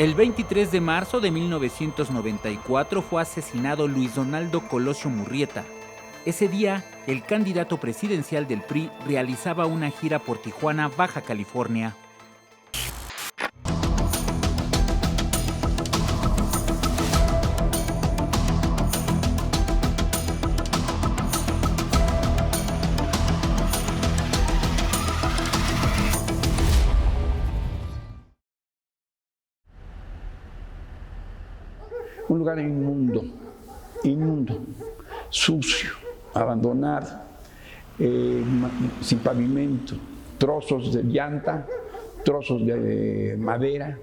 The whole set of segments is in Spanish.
El 23 de marzo de 1994 fue asesinado Luis Donaldo Colosio Murrieta. Ese día, el candidato presidencial del PRI realizaba una gira por Tijuana, Baja California. Un lugar inmundo, sucio, abandonado, sin pavimento, trozos de llanta, trozos de madera,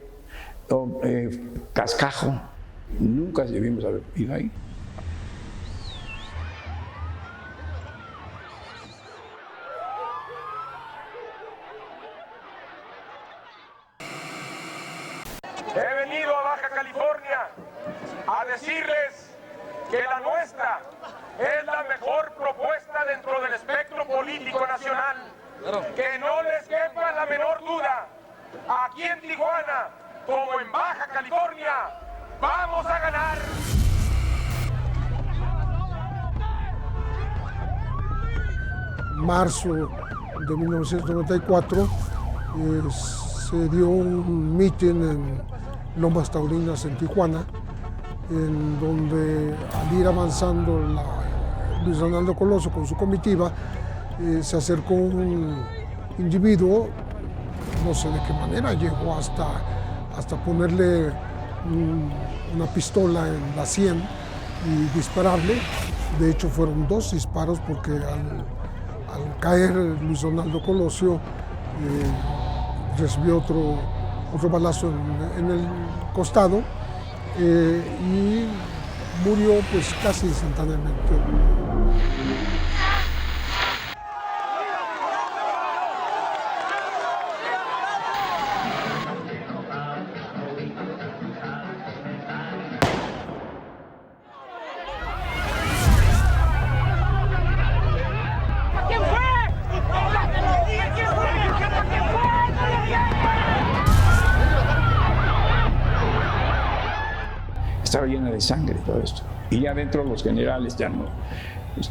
cascajo. Nunca debimos haber ido ahí. He venido a Baja California a decirles que la nuestra es la mejor propuesta dentro del espectro político nacional. Que no les quepa la menor duda. Aquí en Tijuana, como en Baja California, vamos a ganar. Marzo de 1994 se dio un mitin en Lomas Taurinas, en Tijuana, en donde al ir avanzando Luis Donaldo Colosio con su comitiva, se acercó un individuo, no sé de qué manera, llegó hasta ponerle una pistola en la sien y dispararle. De hecho fueron 2 disparos porque al caer Luis Donaldo Colosio recibió otro balazo en el costado y murió pues casi instantáneamente. Estaba llena de sangre todo esto. Y ya dentro los generales ya no,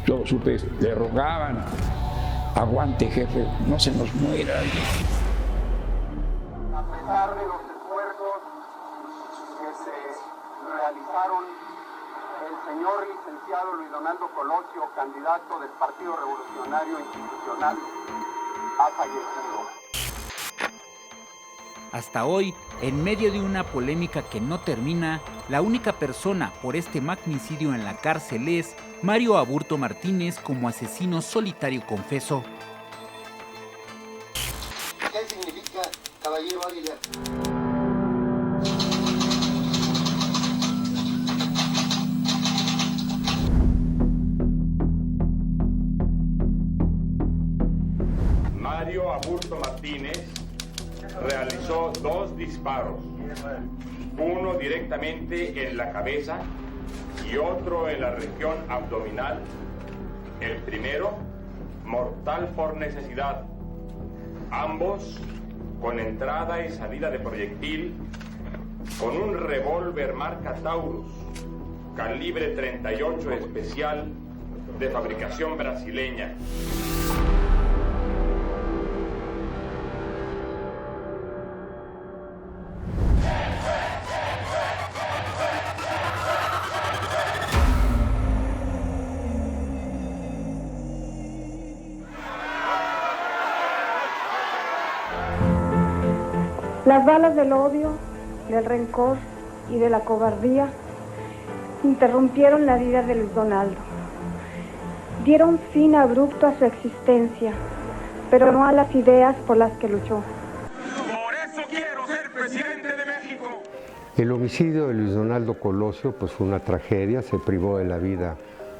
todo supe, le rogaban, aguante jefe, no se nos muera. A pesar de los esfuerzos que se realizaron, el señor licenciado Luis Donaldo Colosio, candidato del Partido Revolucionario Institucional, ha fallecido. Hasta hoy, en medio de una polémica que no termina, la única persona por este magnicidio en la cárcel es Mario Aburto Martínez como asesino solitario confeso. ¿Qué significa caballero águila? Mario Aburto Martínez realizó 2 disparos, uno directamente en la cabeza y otro en la región abdominal. El primero, mortal por necesidad, ambos con entrada y salida de proyectil, con un revólver marca Taurus, calibre 38 especial, de fabricación brasileña. Las balas del odio, del rencor y de la cobardía interrumpieron la vida de Luis Donaldo. Dieron fin abrupto a su existencia, pero no a las ideas por las que luchó. Por eso quiero ser presidente de México. El homicidio de Luis Donaldo Colosio pues fue una tragedia, se privó de la vida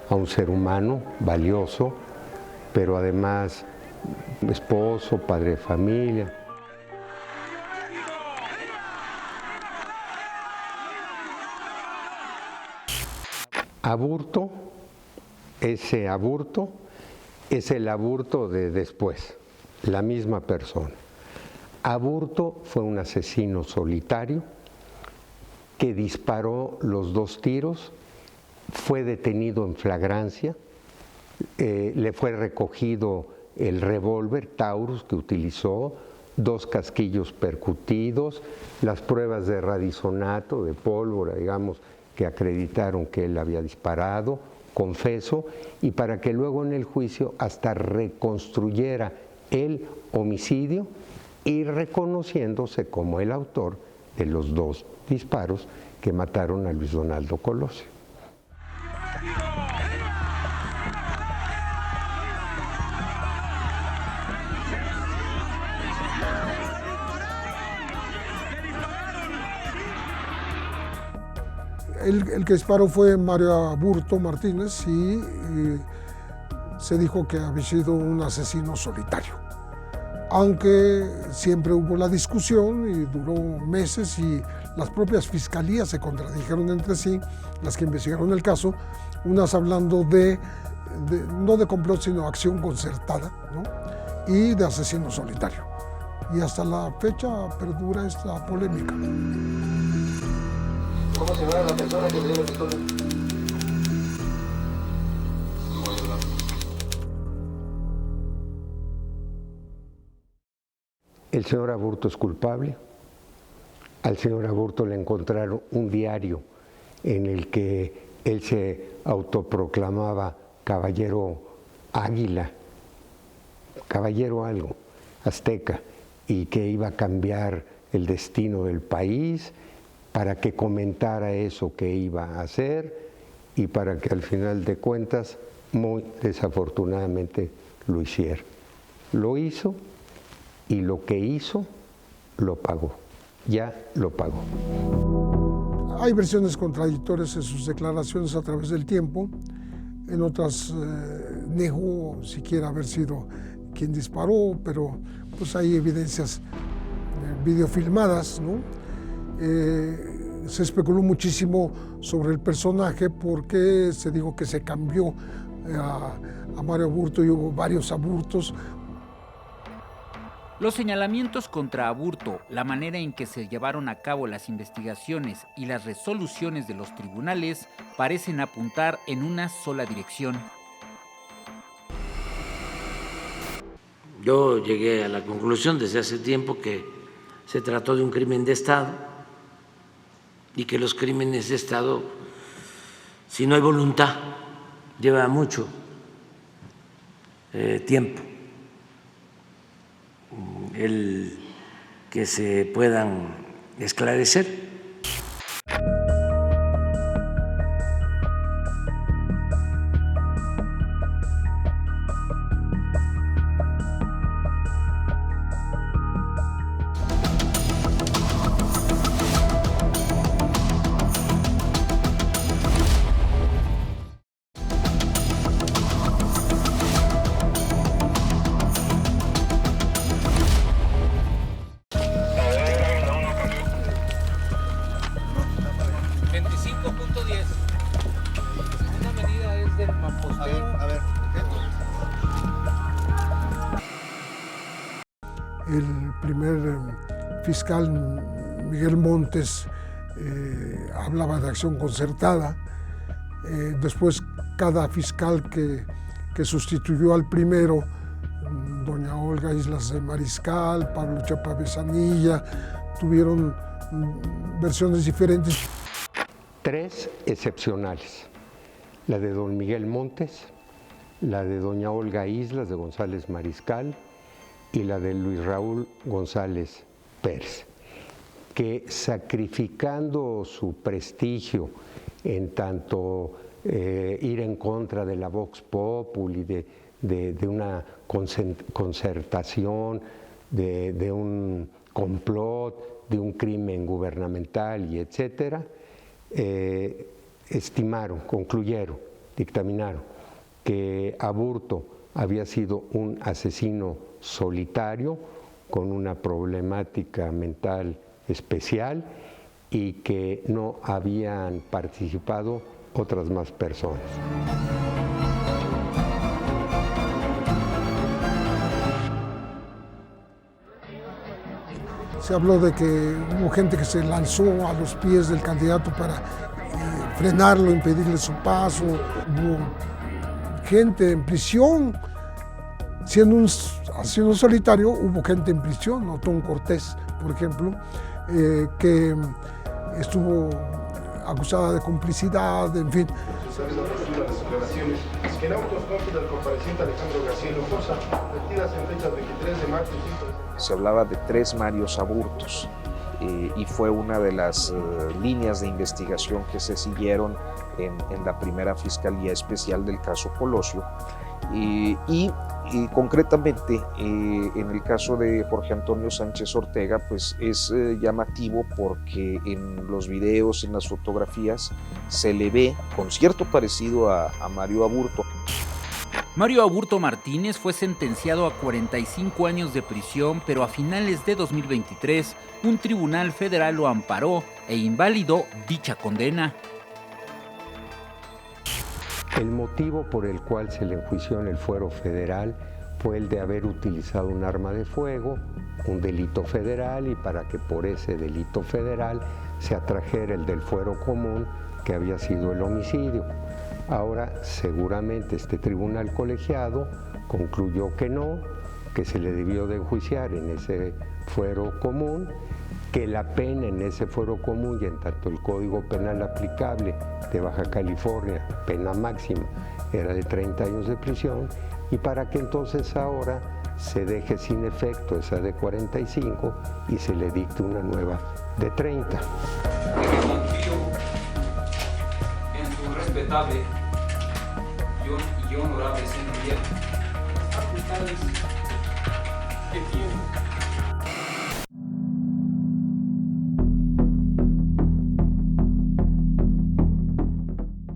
a un ser humano valioso, pero además esposo, padre de familia. Aburto, ese Aburto es el Aburto de después, la misma persona. Aburto fue un asesino solitario que disparó los 2 tiros, fue detenido en flagrancia, le fue recogido el revólver Taurus que utilizó, 2 casquillos percutidos, las pruebas de radisonato, de pólvora, digamos, que acreditaron que él había disparado, confeso, y para que luego en el juicio hasta reconstruyera el homicidio y reconociéndose como el autor de los 2 disparos que mataron a Luis Donaldo Colosio. El que disparó fue Mario Aburto Martínez y se dijo que había sido un asesino solitario. Aunque siempre hubo la discusión y duró meses y las propias fiscalías se contradijeron entre sí, las que investigaron el caso, unas hablando no de complot sino acción concertada, ¿no? Y de asesino solitario. Y hasta la fecha perdura esta polémica. ¿Cómo se llama la persona que le dio la pistola? El señor Aburto es culpable. Al señor Aburto le encontraron un diario en el que él se autoproclamaba caballero águila, caballero algo, azteca, y que iba a cambiar el destino del país, para que comentara eso que iba a hacer y para que al final de cuentas, muy desafortunadamente, lo hiciera. Lo hizo y lo que hizo lo pagó, ya lo pagó. Hay versiones contradictorias en sus declaraciones a través del tiempo, en otras negó siquiera haber sido quien disparó, pero pues hay evidencias videofilmadas, ¿no? Se especuló muchísimo sobre el personaje porque se dijo que se cambió a Mario Aburto y hubo varios Aburtos. Los señalamientos contra Aburto, la manera en que se llevaron a cabo las investigaciones y las resoluciones de los tribunales parecen apuntar en una sola dirección. Yo llegué a la conclusión desde hace tiempo que se trató de un crimen de Estado y que los crímenes de Estado, si no hay voluntad, lleva mucho tiempo el que se puedan esclarecer. El primer fiscal, Miguel Montes, hablaba de acción concertada. Después, cada fiscal que sustituyó al primero, doña Olga Islas de Mariscal, Pablo Chapa Besanilla, tuvieron versiones diferentes. 3 excepcionales, la de don Miguel Montes, la de doña Olga Islas de González Mariscal y la de Luis Raúl González Pérez, que sacrificando su prestigio en tanto ir en contra de la Vox Populi, de una concertación, de un complot, de un crimen gubernamental y etcétera, estimaron, concluyeron, dictaminaron que Aburto había sido un asesino solitario con una problemática mental especial y que no habían participado otras más personas. Se habló de que hubo gente que se lanzó a los pies del candidato para frenarlo, impedirle su paso. Hubo gente en prisión. Siendo un solitario, hubo gente en prisión. Otón Cortés, por ejemplo, que estuvo acusada de complicidad, en fin. Las declaraciones que en autos consta del compareciente Alejandro García Hinojosa, vertidas en fechas 23 de marzo y 5 de... Se hablaba de 3 Marios Aburtos y fue una de las líneas de investigación que se siguieron en la primera Fiscalía Especial del caso Colosio. Y concretamente en el caso de Jorge Antonio Sánchez Ortega, pues es llamativo porque en los videos, en las fotografías, se le ve con cierto parecido a Mario Aburto. Mario Aburto Martínez fue sentenciado a 45 años de prisión, pero a finales de 2023 un tribunal federal lo amparó e invalidó dicha condena. El motivo por el cual se le enjuició en el fuero federal fue el de haber utilizado un arma de fuego, un delito federal, y para que por ese delito federal se atrajera el del fuero común, que había sido el homicidio. Ahora, seguramente este tribunal colegiado concluyó que no, que se le debió de enjuiciar en ese fuero común, que la pena en ese fuero común y en tanto el Código Penal aplicable de Baja California, pena máxima, era de 30 años de prisión, y para que entonces ahora se deje sin efecto esa de 45 y se le dicte una nueva de 30. Confío en su respetable y honorable señoría, las facultades que tiene.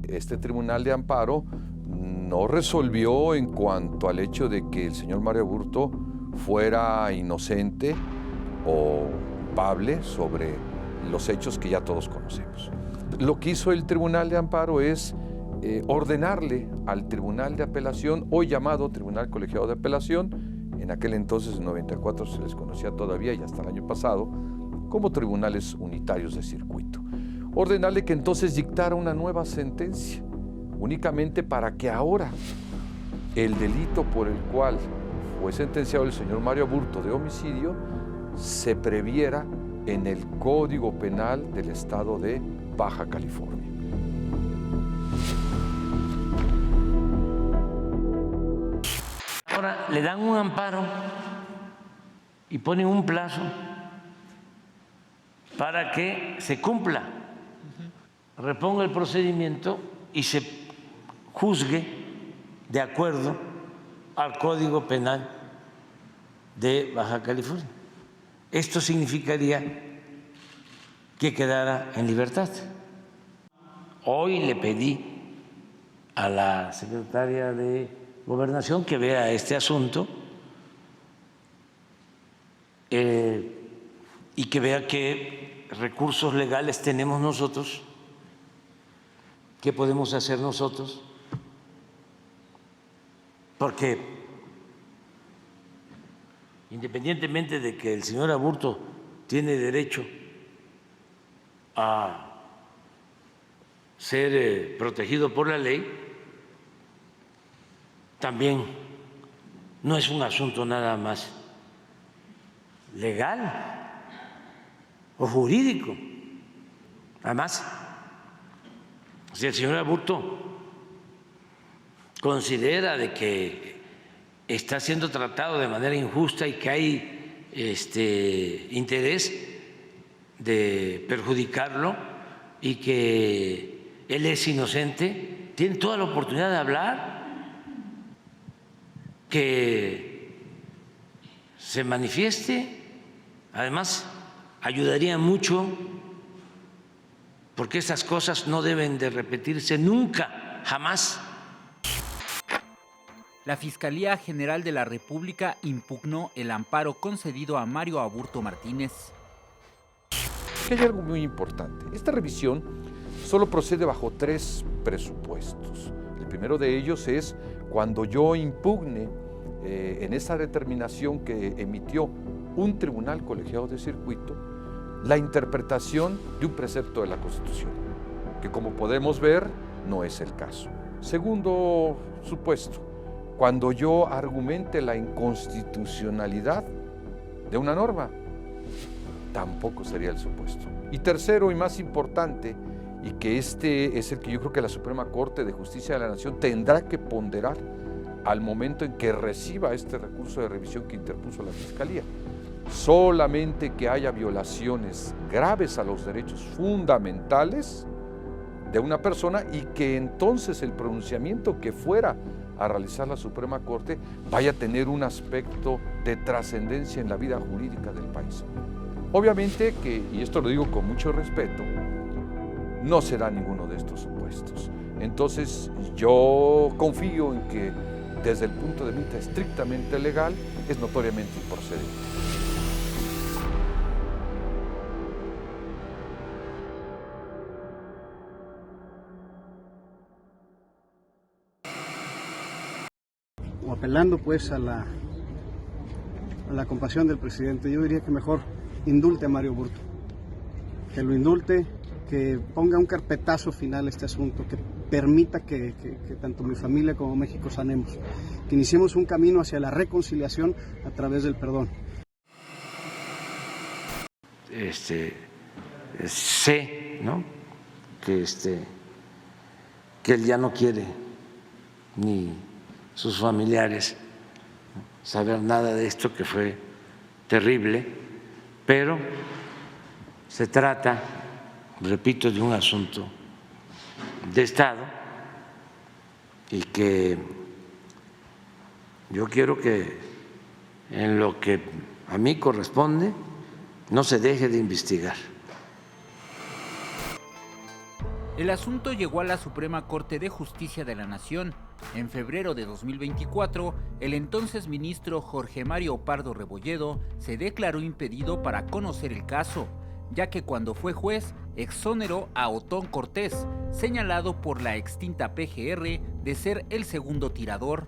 Este tribunal de amparo no resolvió en cuanto al hecho de que el señor Mario Aburto fuera inocente o culpable sobre los hechos que ya todos conocemos. Lo que hizo el tribunal de amparo es ordenarle al tribunal de apelación, hoy llamado Tribunal Colegiado de Apelación, en aquel entonces, en 94, se les conocía todavía y hasta el año pasado, como tribunales unitarios de circuito. Ordenarle que entonces dictara una nueva sentencia, únicamente para que ahora el delito por el cual fue sentenciado el señor Mario Aburto de homicidio se previera en el Código Penal del Estado de Baja California. Ahora le dan un amparo y ponen un plazo para que se cumpla, reponga el procedimiento y se juzgue de acuerdo al Código Penal de Baja California. Esto significaría que quedara en libertad. Hoy le pedí a la secretaria de Gobernación que vea este asunto y que vea qué recursos legales tenemos nosotros, qué podemos hacer nosotros, porque independientemente de que el señor Aburto tiene derecho a ser protegido por la ley, también no es un asunto nada más legal o jurídico. Además, si el señor Aburto considera de que está siendo tratado de manera injusta y que hay interés de perjudicarlo y que él es inocente, tiene toda la oportunidad de hablar, que se manifieste. Además, ayudaría mucho, porque estas cosas no deben de repetirse nunca, jamás. La Fiscalía General de la República impugnó el amparo concedido a Mario Aburto Martínez. Que hay algo muy importante. Esta revisión solo procede bajo 3 presupuestos. El primero de ellos es cuando yo impugne en esa determinación que emitió un tribunal colegiado de circuito la interpretación de un precepto de la Constitución, que como podemos ver no es el caso. Segundo supuesto, cuando yo argumente la inconstitucionalidad de una norma, tampoco sería el supuesto. Y tercero y más importante, y que este es el que yo creo que la Suprema Corte de Justicia de la Nación tendrá que ponderar al momento en que reciba este recurso de revisión que interpuso la Fiscalía. Solamente que haya violaciones graves a los derechos fundamentales de una persona y que entonces el pronunciamiento que fuera a realizar la Suprema Corte vaya a tener un aspecto de trascendencia en la vida jurídica del país. Obviamente que, y esto lo digo con mucho respeto, no se da ninguno de estos supuestos. Entonces yo confío en que desde el punto de vista estrictamente legal es notoriamente improcedente. Apelando pues a la compasión del presidente, yo diría que mejor indulte a Mario Aburto, que lo indulte, que ponga un carpetazo final a este asunto, que permita que tanto mi familia como México sanemos, que iniciemos un camino hacia la reconciliación a través del perdón. Sé, ¿no?, que él ya no quiere ni sus familiares saber nada de esto, que fue terrible, pero se trata, repito, de un asunto de Estado y que yo quiero que en lo que a mí corresponde no se deje de investigar. El asunto llegó a la Suprema Corte de Justicia de la Nación. En febrero de 2024, el entonces ministro Jorge Mario Pardo Rebolledo se declaró impedido para conocer el caso, ya que cuando fue juez exoneró a Otón Cortés, señalado por la extinta PGR de ser el segundo tirador.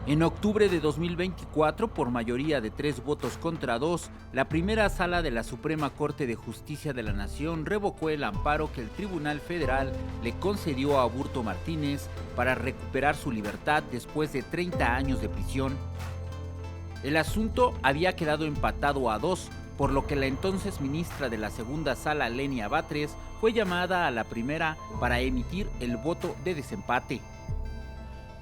En octubre de 2024, por mayoría de 3 votos contra 2, la primera sala de la Suprema Corte de Justicia de la Nación revocó el amparo que el Tribunal Federal le concedió a Aburto Martínez para recuperar su libertad después de 30 años de prisión. El asunto había quedado empatado a 2, por lo que la entonces ministra de la segunda sala, Lenia Batres, fue llamada a la primera para emitir el voto de desempate.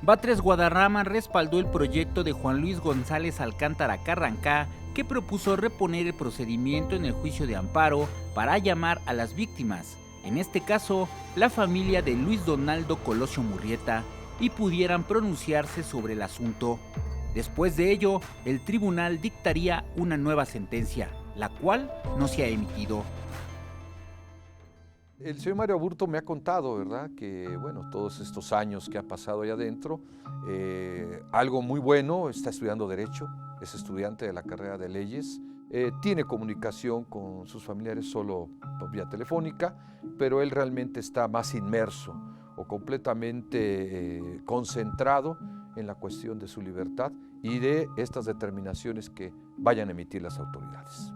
Batres Guadarrama respaldó el proyecto de Juan Luis González Alcántara Carrancá, que propuso reponer el procedimiento en el juicio de amparo para llamar a las víctimas, en este caso la familia de Luis Donaldo Colosio Murrieta, y pudieran pronunciarse sobre el asunto. Después de ello, el tribunal dictaría una nueva sentencia, la cual no se ha emitido. El señor Mario Aburto me ha contado, ¿verdad?, que bueno, todos estos años que ha pasado allá adentro, algo muy bueno, está estudiando Derecho, es estudiante de la carrera de Leyes, tiene comunicación con sus familiares solo vía telefónica, pero él realmente está más inmerso o completamente concentrado en la cuestión de su libertad y de estas determinaciones que vayan a emitir las autoridades.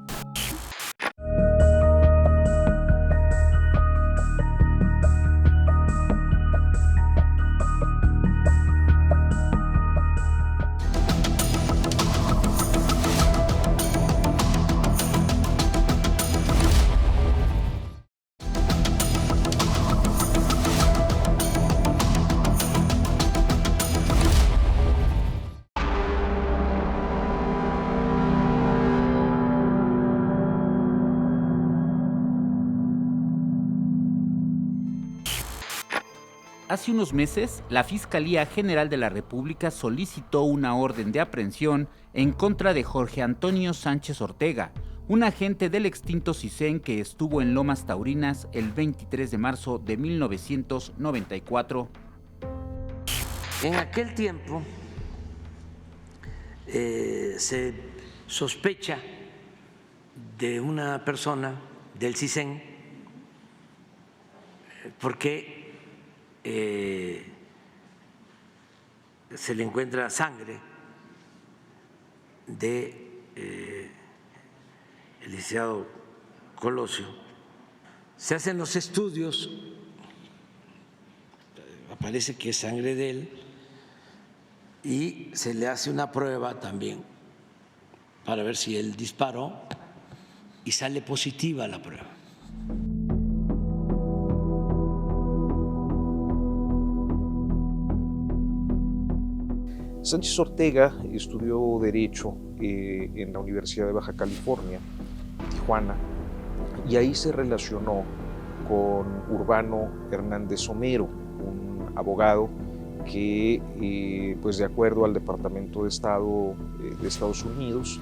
Hace unos meses, la Fiscalía General de la República solicitó una orden de aprehensión en contra de Jorge Antonio Sánchez Ortega, un agente del extinto CISEN que estuvo en Lomas Taurinas el 23 de marzo de 1994. En aquel tiempo se sospecha de una persona del CISEN porque se le encuentra sangre de el licenciado Colosio, se hacen los estudios, aparece que es sangre de él y se le hace una prueba también para ver si él disparó y sale positiva la prueba. Sánchez Ortega estudió Derecho en la Universidad de Baja California, Tijuana, y ahí se relacionó con Urbano Hernández Somero, un abogado que, pues de acuerdo al Departamento de Estado de Estados Unidos,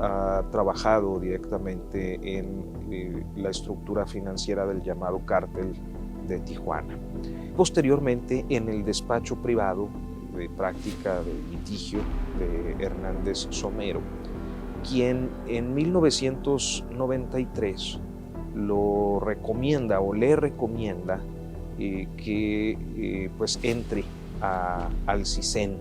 ha trabajado directamente en la estructura financiera del llamado Cártel de Tijuana. Posteriormente, en el despacho privado de práctica de litigio de Hernández Somero, quien en 1993 lo recomienda o le recomienda que pues entre al CISEN,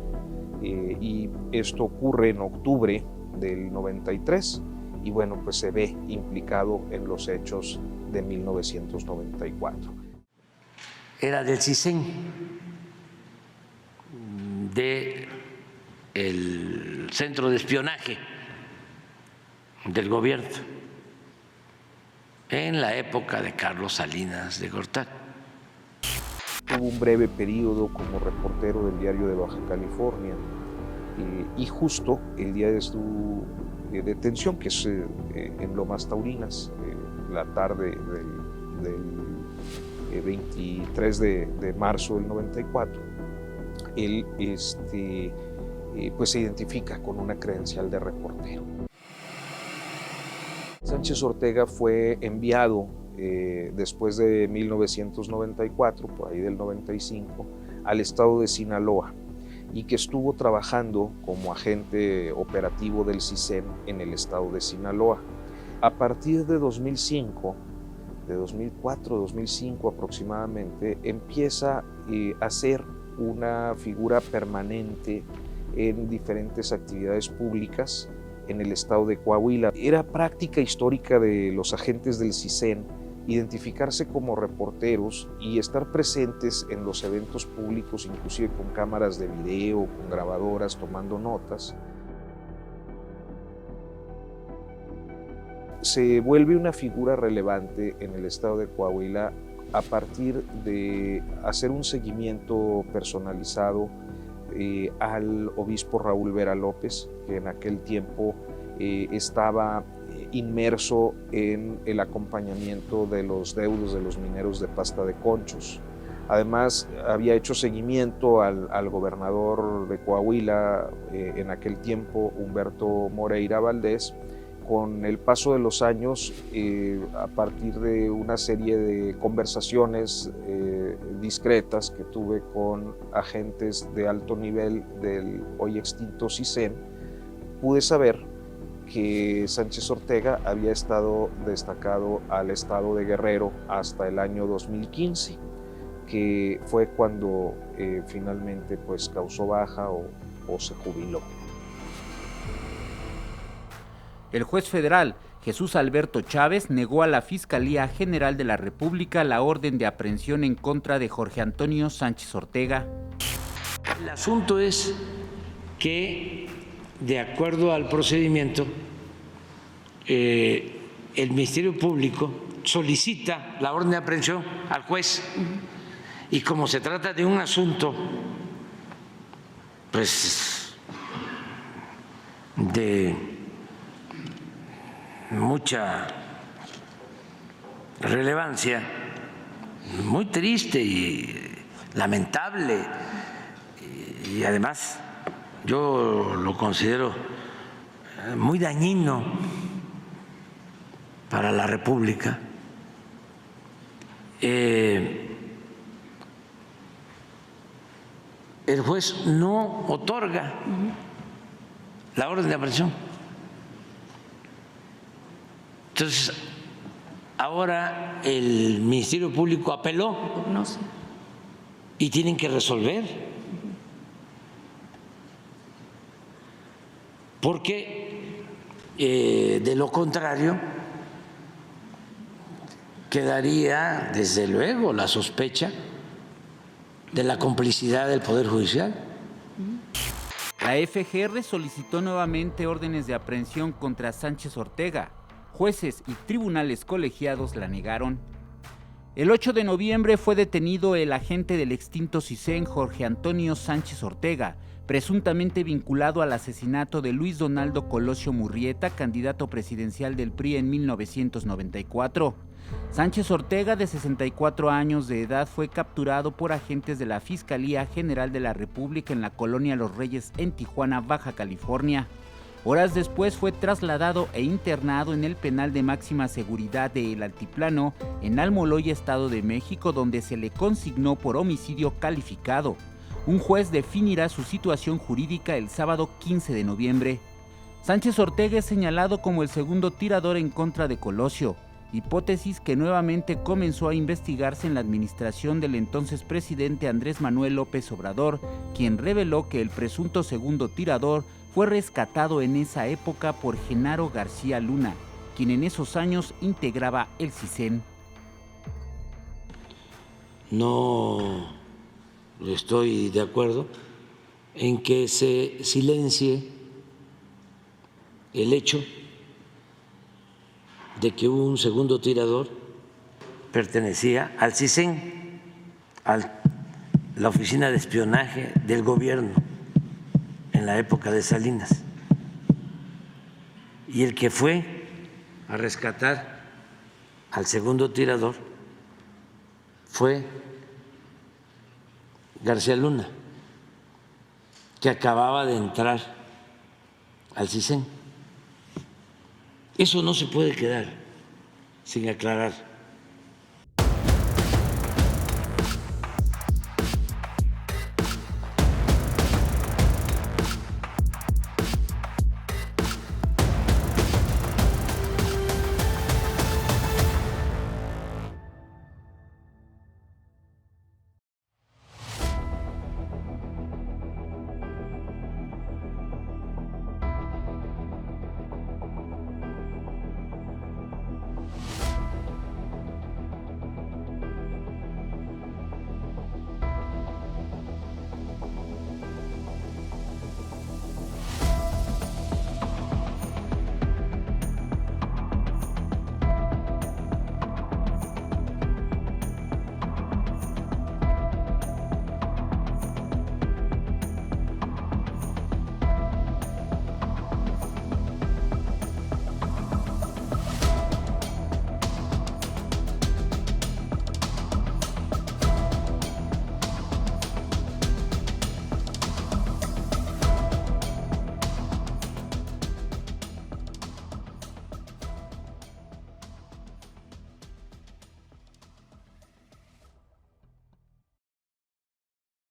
y esto ocurre en octubre del 93 y bueno, pues se ve implicado en los hechos de 1994. Era del CISEN, del Centro de Espionaje del gobierno en la época de Carlos Salinas de Gortari. Tuvo un breve periodo como reportero del Diario de Baja California y justo el día de su detención, que es en Lomas Taurinas, la tarde del 23 de marzo del 94, él pues se identifica con una credencial de reportero. Sánchez Ortega fue enviado después de 1994, por ahí del 95, al estado de Sinaloa y que estuvo trabajando como agente operativo del CISEN en el estado de Sinaloa. A partir de 2005, de 2004-2005 aproximadamente, empieza a ser una figura permanente en diferentes actividades públicas en el estado de Coahuila. Era práctica histórica de los agentes del CISEN identificarse como reporteros y estar presentes en los eventos públicos, inclusive con cámaras de video, con grabadoras, tomando notas. Se vuelve una figura relevante en el estado de Coahuila a partir de hacer un seguimiento personalizado al obispo Raúl Vera López, que en aquel tiempo estaba inmerso en el acompañamiento de los deudos de los mineros de Pasta de Conchos. Además, había hecho seguimiento al gobernador de Coahuila en aquel tiempo, Humberto Moreira Valdés. Con el paso de los años, a partir de una serie de conversaciones discretas que tuve con agentes de alto nivel del hoy extinto CISEN, pude saber que Sánchez Ortega había estado destacado al estado de Guerrero hasta el año 2015, que fue cuando finalmente pues causó baja o se jubiló. El juez federal Jesús Alberto Chávez negó a la Fiscalía General de la República la orden de aprehensión en contra de Jorge Antonio Sánchez Ortega. El asunto es que, de acuerdo al procedimiento, el Ministerio Público solicita la orden de aprehensión al juez y como se trata de un asunto pues de mucha relevancia, muy triste y lamentable, y además yo lo considero muy dañino para la República. El juez no otorga la orden de aprehensión. Entonces, ahora el Ministerio Público apeló y tienen que resolver, porque De lo contrario, quedaría desde luego la sospecha de la complicidad del Poder Judicial. La FGR solicitó nuevamente órdenes de aprehensión contra Sánchez Ortega. Jueces y tribunales colegiados la negaron. El 8 de noviembre fue detenido el agente del extinto CISEN, Jorge Antonio Sánchez Ortega, presuntamente vinculado al asesinato de Luis Donaldo Colosio Murrieta, candidato presidencial del PRI en 1994. Sánchez Ortega, de 64 años de edad, fue capturado por agentes de la Fiscalía General de la República en la colonia Los Reyes en Tijuana, Baja California. Horas después fue trasladado e internado en el penal de máxima seguridad de El Altiplano, en Almoloya, Estado de México, donde se le consignó por homicidio calificado. Un juez definirá su situación jurídica el sábado 15 de noviembre. Sánchez Ortega es señalado como el segundo tirador en contra de Colosio, hipótesis que nuevamente comenzó a investigarse en la administración del entonces presidente Andrés Manuel López Obrador, quien reveló que el presunto segundo tirador fue rescatado en esa época por Genaro García Luna, quien en esos años integraba el CISEN. No estoy de acuerdo en que se silencie el hecho de que hubo un segundo tirador, pertenecía al CISEN, a la oficina de espionaje del gobierno en la época de Salinas. Y el que fue a rescatar al segundo tirador fue García Luna, que acababa de entrar al CISEN. Eso no se puede quedar sin aclarar.